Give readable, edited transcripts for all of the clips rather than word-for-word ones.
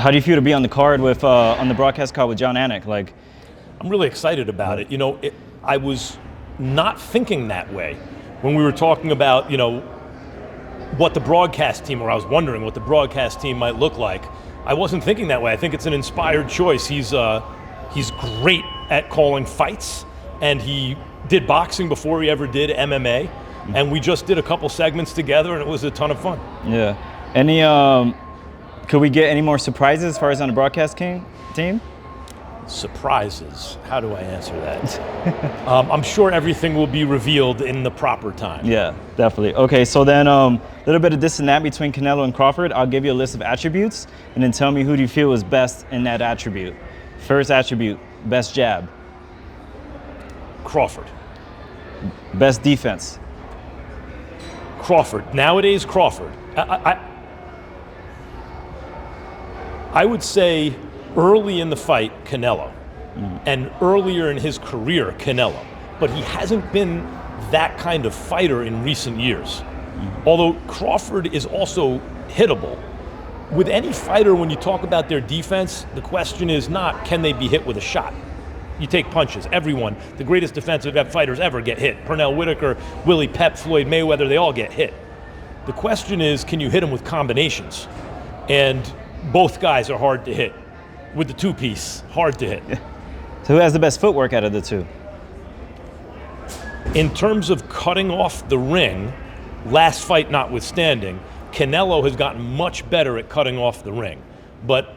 How do you feel to be on the card with on the broadcast card with John Anik? Like, I'm really excited about it. You know, I was not thinking that way when we were talking about, you know, what the broadcast team, or I was wondering what the broadcast team might look like. I wasn't thinking that way. I think it's an inspired choice. He's great at calling fights, and he did boxing before he ever did MMA. And we just did a couple segments together, and it was a ton of fun. Yeah. Any could we get any more surprises as far as on the broadcast team? Surprises. How do I answer that? I'm sure everything will be revealed in the proper time. Yeah, definitely. Okay, so then a little bit of this and that between Canelo and Crawford. I'll give you a list of attributes, and then tell me who do you feel is best in that attribute. First attribute, best jab. Crawford. Best defense. Crawford. Nowadays, Crawford. I would say early in the fight, Canelo. And earlier in his career, Canelo. But he hasn't been that kind of fighter in recent years. Although Crawford is also hittable. With any fighter, when you talk about their defense, the question is not, can they be hit with a shot? You take punches. Everyone, the greatest defensive fighters ever get hit. Pernell Whitaker, Willie Pep, Floyd Mayweather, they all get hit. The question is, can you hit them with combinations? And both guys are hard to hit. With the two-piece, hard to hit. So who has the best footwork out of the two? In terms of cutting off the ring, last fight notwithstanding, Canelo has gotten much better at cutting off the ring. But,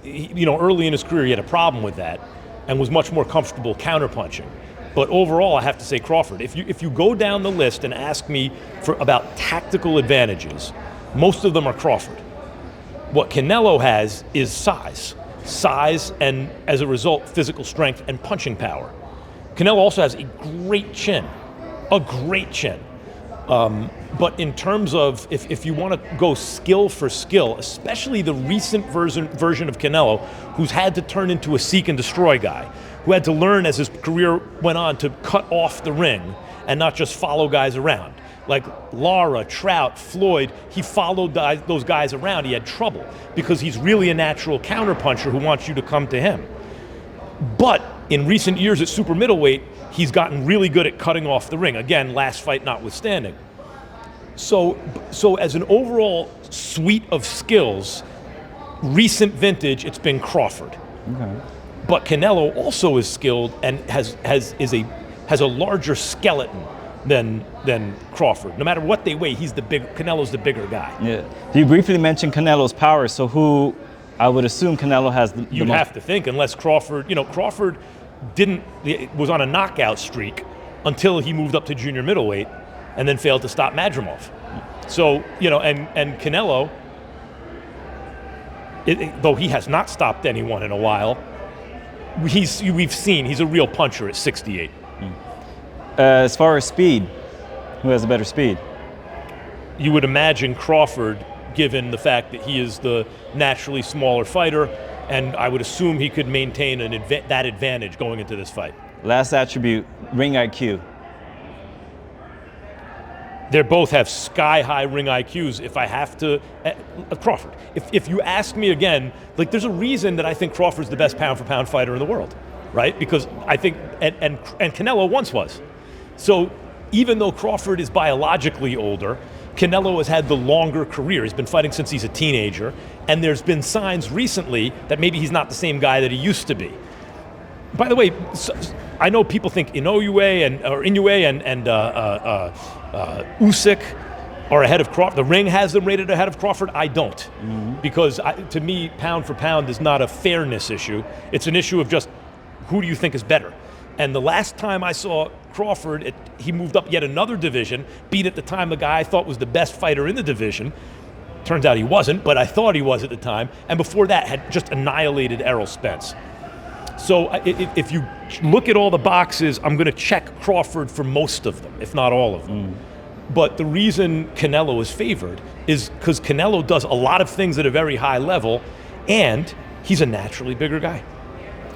you know, early in his career, he had a problem with that and was much more comfortable counterpunching. But overall, I have to say Crawford. If you go down the list and ask me about tactical advantages, most of them are Crawford. What Canelo has is size, and as a result, physical strength and punching power. Canelo also has a great chin. But in terms of, if you want to go skill for skill, especially the recent version of Canelo, who's had to turn into a seek and destroy guy, who had to learn as his career went on to cut off the ring and not just follow guys around. Like Lara, Trout, Floyd, he followed those guys around. He had trouble because he's really a natural counterpuncher who wants you to come to him. But in recent years at super middleweight, he's gotten really good at cutting off the ring. Again, last fight notwithstanding. So as an overall suite of skills, recent vintage, it's been Crawford. Okay. But Canelo also is skilled and has a larger skeleton than Crawford. No matter what they weigh, Canelo's the bigger guay. Yeah. You briefly mentioned Canelo's power, so who, I would assume Canelo has the You'd have to think, unless Crawford, Crawford was on a knockout streak until he moved up to junior middleweight and then failed to stop Madrimov. So, and Canelo, though he has not stopped anyone in a while, we've seen he's a real puncher at 68. As far as speed, who has the better speed? You would imagine Crawford, given the fact that he is the naturally smaller fighter, and I would assume he could maintain that advantage going into this fight. Last attribute, ring IQ. They both have sky-high ring IQs. If I have to, Crawford. If you ask me again, like, there's a reason that I think Crawford's the best pound-for-pound fighter in the world, right? Because I think, and Canelo once was. So even though Crawford is biologically older, Canelo has had the longer career. He's been fighting since he's a teenager, and there's been signs recently that maybe he's not the same guy that he used to be. By the way, I know people think Inoue and Usyk are ahead of Crawford. The Ring has them rated ahead of Crawford. I don't, because to me, pound for pound is not a fairness issue. It's an issue of just who do you think is better. And the last time I saw Crawford, he moved up yet another division, beat at the time the guy I thought was the best fighter in the division. Turns out he wasn't, but I thought he was at the time. And before that, had just annihilated Errol Spence. So if you look at all the boxes, I'm going to check Crawford for most of them, if not all of them. But the reason Canelo is favored is because Canelo does a lot of things at a very high level, and he's a naturally bigger guy.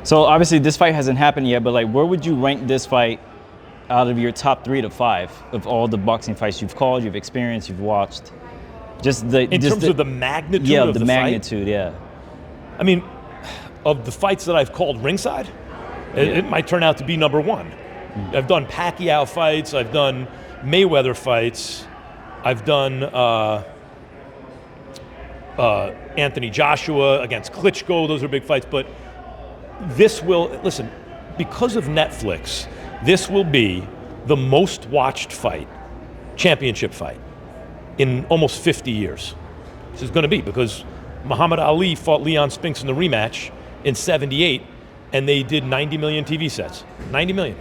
So obviously this fight hasn't happened yet, but where would you rank this fight out of your top 3 to 5 of all the boxing fights you've called, you've experienced, you've watched? In terms of the magnitude of the magnitude, fight? yeah. I mean, of the fights that I've called ringside, it might turn out to be number one. I've done Pacquiao fights, I've done Mayweather fights, I've done Anthony Joshua against Klitschko, those are big fights, but listen, because of Netflix, this will be the most watched fight, championship fight, in almost 50 years. This is going to be because Muhammad Ali fought Leon Spinks in the rematch in 78, and they did 90 million TV sets. 90 million.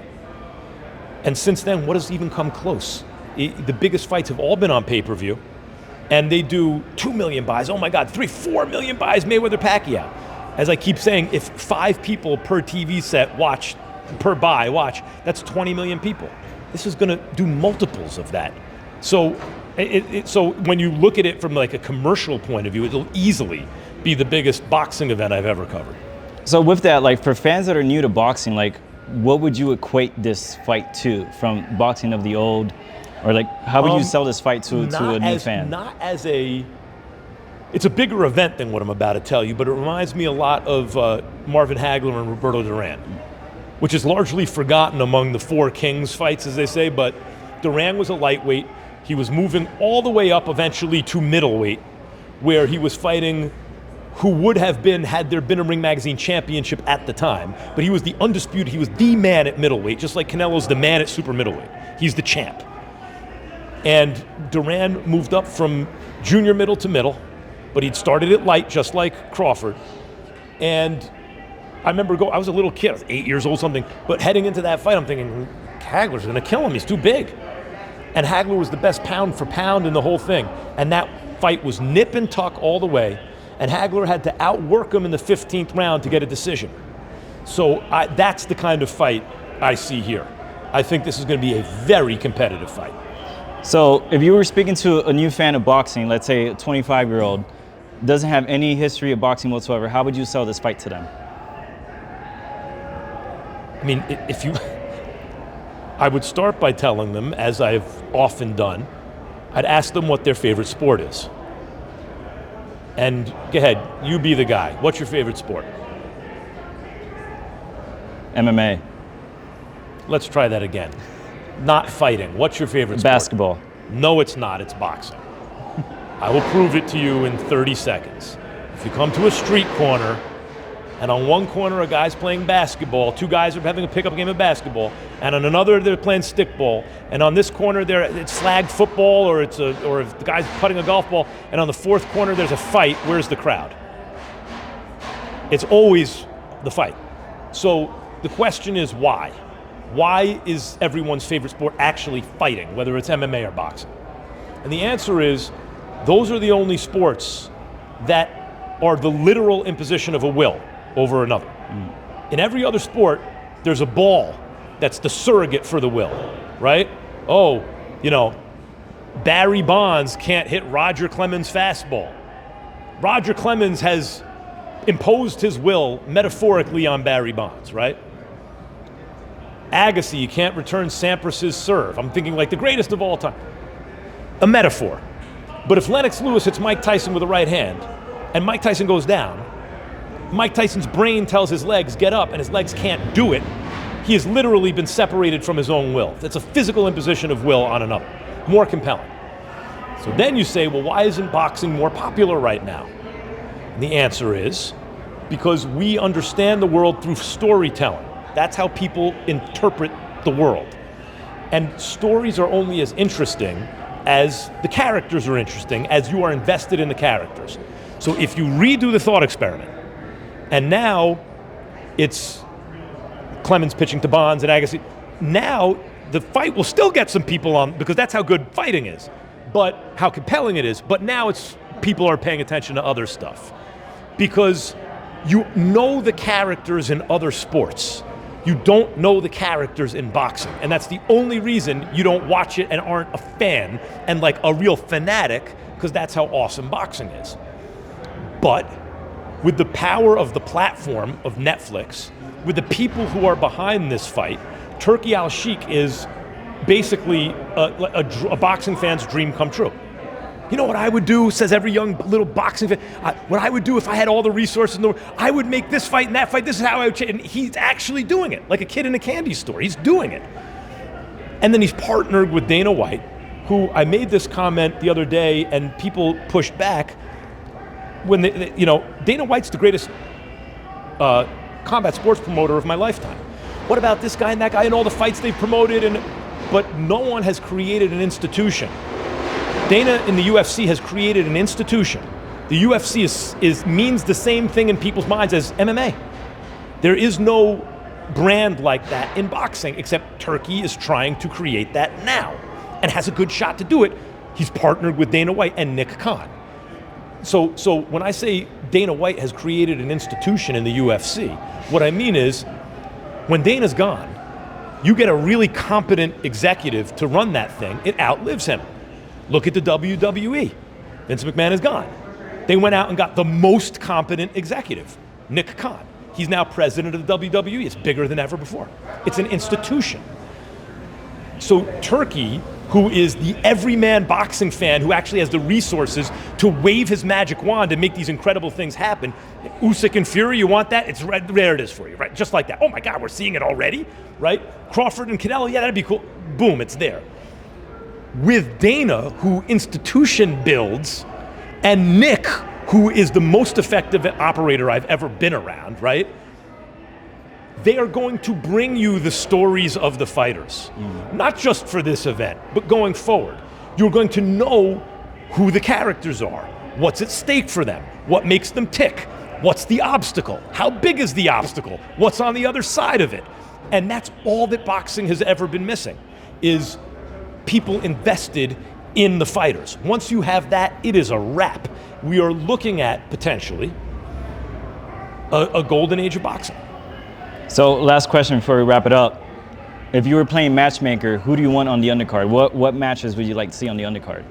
And since then, what has even come close? The biggest fights have all been on pay-per-view, and they do 2 million buys. Oh my God, 4 million buys, Mayweather Pacquiao. As I keep saying, if 5 people per TV set watch, that's 20 million people. This is going to do multiples of that. So, so when you look at it from like a commercial point of view, it'll easily be the biggest boxing event I've ever covered. So with that, like for fans that are new to boxing, like what would you equate this fight to from boxing of the old, or like how would you sell this fight to a new fan? It's a bigger event than what I'm about to tell you, but it reminds me a lot of Marvin Hagler and Roberto Duran, which is largely forgotten among the 4 kings fights, as they say, but Duran was a lightweight. He was moving all the way up eventually to middleweight, where he was fighting who would have been, had there been a Ring Magazine championship at the time, but he was the undisputed, he was the man at middleweight, just like Canelo's the man at super middleweight. He's the champ. And Duran moved up from junior middle to middle, but he'd started at light, just like Crawford. And I remember I was a little kid, I was 8 years old, something, but heading into that fight, I'm thinking, Hagler's gonna kill him, he's too big. And Hagler was the best pound for pound in the whole thing. And that fight was nip and tuck all the way, and Hagler had to outwork him in the 15th round to get a decision. So that's the kind of fight I see here. I think this is gonna be a very competitive fight. So if you were speaking to a new fan of boxing, let's say a 25-year-old, doesn't have any history of boxing whatsoever, how would you sell this fight to them? I mean, I would start by telling them, as I've often done, I'd ask them what their favorite sport is. And go ahead, you be the guy. What's your favorite sport? MMA. Let's try that again. Not fighting. What's your favorite sport? Basketball. No, it's not. It's boxing. I will prove it to you in 30 seconds. If you come to a street corner, and on one corner a guy's playing basketball, 2 guys are having a pickup game of basketball, and on another they're playing stickball, and on this corner it's flag football, or if the guy's putting a golf ball, and on the 4th corner there's a fight, where's the crowd? It's always the fight. So the question is why? Why is everyone's favorite sport actually fighting, whether it's MMA or boxing? And the answer is, those are the only sports that are the literal imposition of a will over another. In every other sport, there's a ball that's the surrogate for the will, right? Oh, Barry Bonds can't hit Roger Clemens' fastball. Roger Clemens has imposed his will metaphorically on Barry Bonds, right? Agassi can't return Sampras's serve. I'm thinking like the greatest of all time. A metaphor. But if Lennox Lewis hits Mike Tyson with a right hand, and Mike Tyson goes down, Mike Tyson's brain tells his legs, get up, and his legs can't do it. He has literally been separated from his own will. That's a physical imposition of will on another. More compelling. So then you say, well, why isn't boxing more popular right now? And the answer is, because we understand the world through storytelling. That's how people interpret the world. And stories are only as interesting as the characters are interesting, as you are invested in the characters. So if you redo the thought experiment, and now it's Clemens pitching to Bonds and Agassi, now the fight will still get some people on, because that's how good fighting is, but how compelling it is. But now people are paying attention to other stuff, because you know the characters in other sports. You don't know the characters in boxing, and that's the only reason you don't watch it and aren't a fan and like a real fanatic, because that's how awesome boxing is. But with the power of the platform of Netflix, with the people who are behind this fight, Turki Al-Sheikh is basically a boxing fan's dream come true. You know what I would do, says every young little boxing fan, what I would do if I had all the resources in the world, I would make this fight and that fight, this is how I would change. And he's actually doing it, like a kid in a candy store. He's doing it. And then he's partnered with Dana White, who I made this comment the other day and people pushed back when Dana White's the greatest combat sports promoter of my lifetime. What about this guy and that guy and all the fights they've promoted? But no one has created an institution. Dana in the UFC has created an institution. The UFC means the same thing in people's minds as MMA. There is no brand like that in boxing, except Turkey is trying to create that now and has a good shot to do it. He's partnered with Dana White and Nick Khan. So when I say Dana White has created an institution in the UFC, what I mean is when Dana's gone, you get a really competent executive to run that thing. It outlives him. Look at the WWE. Vince McMahon is gone. They went out and got the most competent executive, Nick Khan. He's now president of the WWE. It's bigger than ever before. It's an institution. So Turkey, who is the everyman boxing fan who actually has the resources to wave his magic wand and make these incredible things happen, Usyk and Fury, you want that? It's right there. It is for you, right? Just like that. Oh my God, we're seeing it already, right? Crawford and Canelo, yeah, that'd be cool. Boom, it's there. With Dana, who institution builds, and Nick, who is the most effective operator I've ever been around, right? They are going to bring you the stories of the fighters, not just for this event, but going forward. You're going to know who the characters are, what's at stake for them, what makes them tick, what's the obstacle, how big is the obstacle, what's on the other side of it. And that's all that boxing has ever been missing, is people invested in the fighters. Once you have that, it is a wrap. We are looking at, potentially, a golden age of boxing. So last question before we wrap it up. If you were playing matchmaker, who do you want on the undercard? What matches would you like to see on the undercard?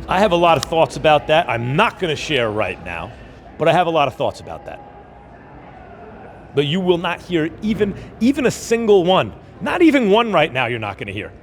I have a lot of thoughts about that. I'm not going to share right now, but I have a lot of thoughts about that. But you will not hear even a single one. Not even one right now you're not going to hear.